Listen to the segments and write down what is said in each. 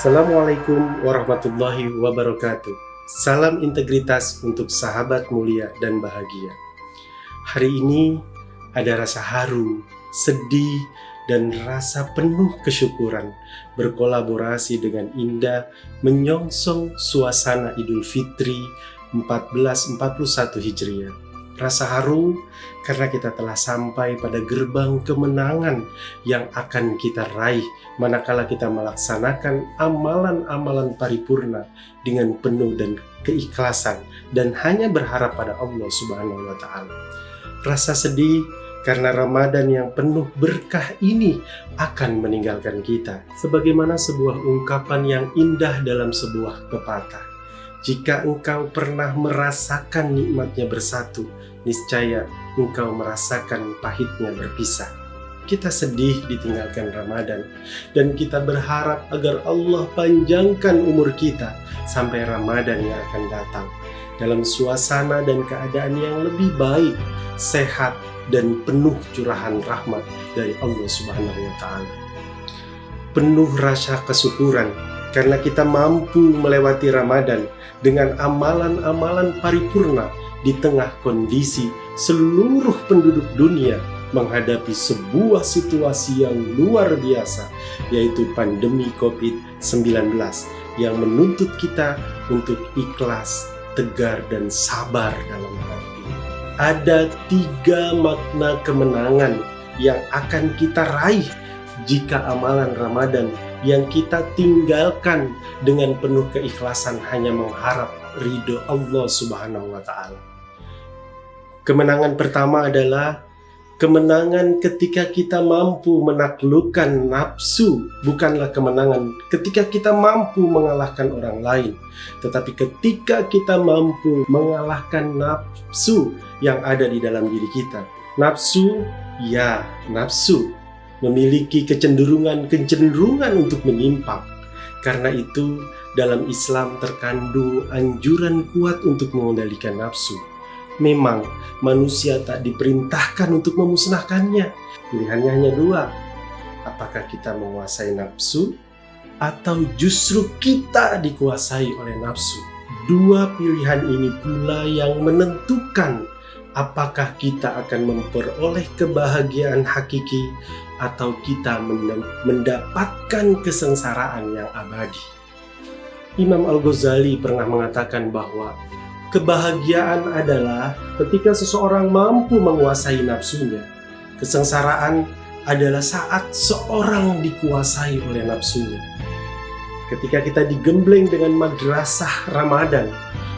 Assalamualaikum warahmatullahi wabarakatuh. Salam integritas untuk sahabat mulia dan bahagia. Hari ini ada rasa haru, sedih, dan rasa penuh kesyukuran berkolaborasi dengan indah menyongsong suasana Idul Fitri 1441 Hijriah. Rasa haru karena kita telah sampai pada gerbang kemenangan yang akan kita raih manakala kita melaksanakan amalan-amalan paripurna dengan penuh dan keikhlasan dan hanya berharap pada Allah Subhanahu wa Ta'ala. Rasa sedih karena Ramadan yang penuh berkah ini akan meninggalkan kita, sebagaimana sebuah ungkapan yang indah dalam sebuah pepatah. Jika engkau pernah merasakan nikmatnya bersatu, niscaya engkau merasakan pahitnya berpisah. Kita sedih ditinggalkan Ramadan, dan kita berharap agar Allah panjangkan umur kita sampai Ramadan yang akan datang dalam suasana dan keadaan yang lebih baik, sehat, dan penuh curahan rahmat dari Allah Subhanahu wa Ta'ala. Penuh rasa kesyukuran karena kita mampu melewati Ramadan dengan amalan-amalan paripurna di tengah kondisi seluruh penduduk dunia menghadapi sebuah situasi yang luar biasa, yaitu pandemi COVID-19 yang menuntut kita untuk ikhlas, tegar, dan sabar dalam menghadapi. Ada 3 makna kemenangan yang akan kita raih jika amalan Ramadan yang kita tinggalkan dengan penuh keikhlasan hanya mengharap ridho Allah Subhanahu wa Ta'ala. Kemenangan pertama adalah kemenangan ketika kita mampu menaklukkan nafsu. Bukanlah kemenangan ketika kita mampu mengalahkan orang lain, tetapi ketika kita mampu mengalahkan nafsu yang ada di dalam diri kita. Nafsu, ya nafsu, memiliki kecenderungan untuk menyimpang. Karena itu, dalam Islam terkandung anjuran kuat untuk mengendalikan nafsu. Memang manusia tak diperintahkan untuk memusnahkannya. Pilihannya hanya 2. Apakah kita menguasai nafsu atau justru kita dikuasai oleh nafsu? 2 pilihan ini pula yang menentukan apakah kita akan memperoleh kebahagiaan hakiki atau kita mendapatkan kesengsaraan yang abadi. Imam Al-Ghazali pernah mengatakan bahwa kebahagiaan adalah ketika seseorang mampu menguasai nafsunya. Kesengsaraan adalah saat seorang dikuasai oleh nafsunya. Ketika kita digembleng dengan madrasah Ramadan,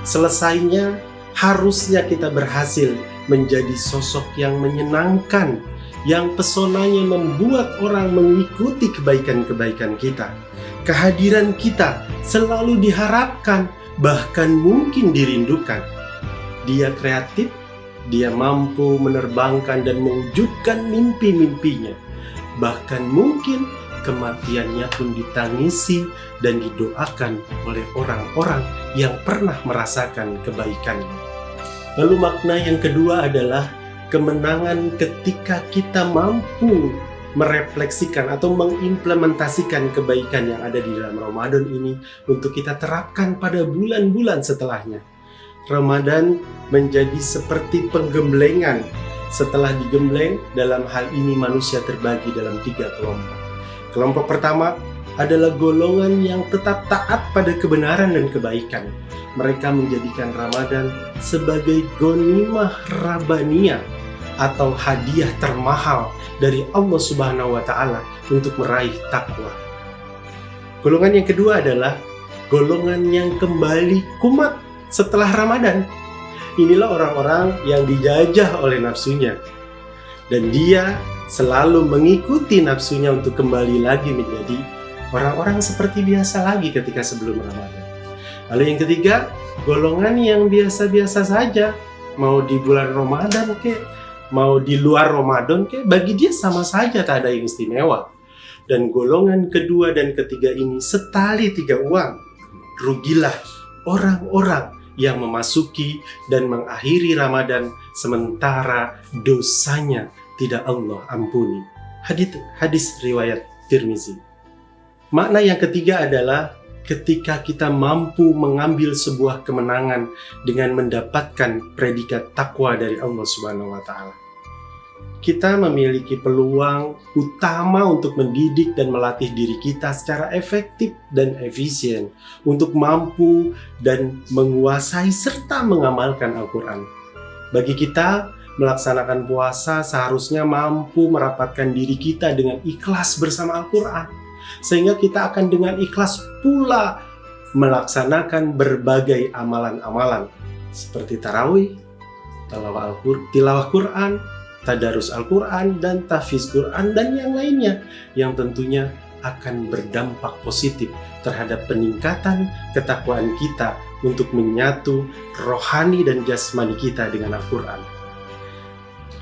selesainya harusnya kita berhasil menjadi sosok yang menyenangkan, yang pesonanya membuat orang mengikuti kebaikan-kebaikan kita. Kehadiran kita selalu diharapkan, bahkan mungkin dirindukan. Dia kreatif, dia mampu menerbangkan dan mewujudkan mimpi-mimpinya. Bahkan mungkin kematiannya pun ditangisi dan didoakan oleh orang-orang yang pernah merasakan kebaikannya. Lalu makna yang kedua adalah kemenangan ketika kita mampu merefleksikan atau mengimplementasikan kebaikan yang ada di dalam Ramadan ini untuk kita terapkan pada bulan-bulan setelahnya. Ramadan menjadi seperti penggemblengan. Setelah digembleng, dalam hal ini manusia terbagi dalam 3 kelompok. Kelompok pertama adalah golongan yang tetap taat pada kebenaran dan kebaikan. Mereka menjadikan Ramadan sebagai ghanimah rabbaniyah atau hadiah termahal dari Allah Subhanahu wa Ta'ala untuk meraih takwa. Golongan yang kedua adalah golongan yang kembali kumat setelah Ramadan. Inilah orang-orang yang dijajah oleh nafsunya, dan dia selalu mengikuti nafsunya untuk kembali lagi menjadi orang-orang seperti biasa lagi ketika sebelum Ramadan. Lalu yang ketiga, golongan yang biasa-biasa saja, mau di bulan Ramadan mau di luar Ramadan bagi dia sama saja, tak ada yang istimewa. Dan golongan kedua dan ketiga ini setali 3 uang. Rugilah orang-orang yang memasuki dan mengakhiri Ramadan sementara dosanya tidak Allah ampuni. Hadis riwayat Tirmizi. Makna yang ketiga adalah ketika kita mampu mengambil sebuah kemenangan dengan mendapatkan predikat takwa dari Allah Subhanahu wa Ta'ala. Kita memiliki peluang utama untuk mendidik dan melatih diri kita secara efektif dan efisien untuk mampu dan menguasai serta mengamalkan Al-Quran. Bagi kita, melaksanakan puasa seharusnya mampu merapatkan diri kita dengan ikhlas bersama Al-Quran, sehingga kita akan dengan ikhlas pula melaksanakan berbagai amalan-amalan seperti tarawih, tilawah Quran, tadarus Al-Quran, dan tahfiz Quran, dan yang lainnya yang tentunya akan berdampak positif terhadap peningkatan ketakwaan kita untuk menyatu rohani dan jasmani kita dengan Al-Quran.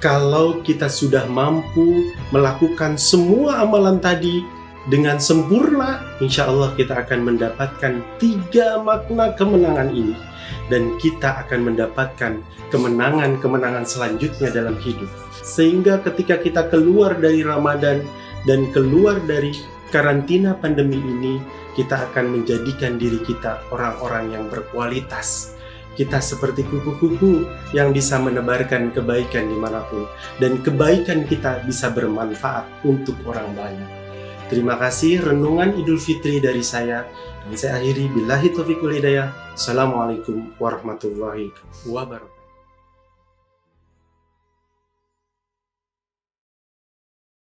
Kalau kita sudah mampu melakukan semua amalan tadi dengan sempurna, insya Allah kita akan mendapatkan 3 makna kemenangan ini. Dan kita akan mendapatkan kemenangan-kemenangan selanjutnya dalam hidup. Sehingga ketika kita keluar dari Ramadan dan keluar dari karantina pandemi ini, kita akan menjadikan diri kita orang-orang yang berkualitas. Kita seperti kupu-kupu yang bisa menebarkan kebaikan dimanapun. Dan kebaikan kita bisa bermanfaat untuk orang banyak. Terima kasih renungan Idul Fitri dari saya, dan saya akhiri billahi taufiq wal hidayah. Assalamualaikum warahmatullahi wabarakatuh.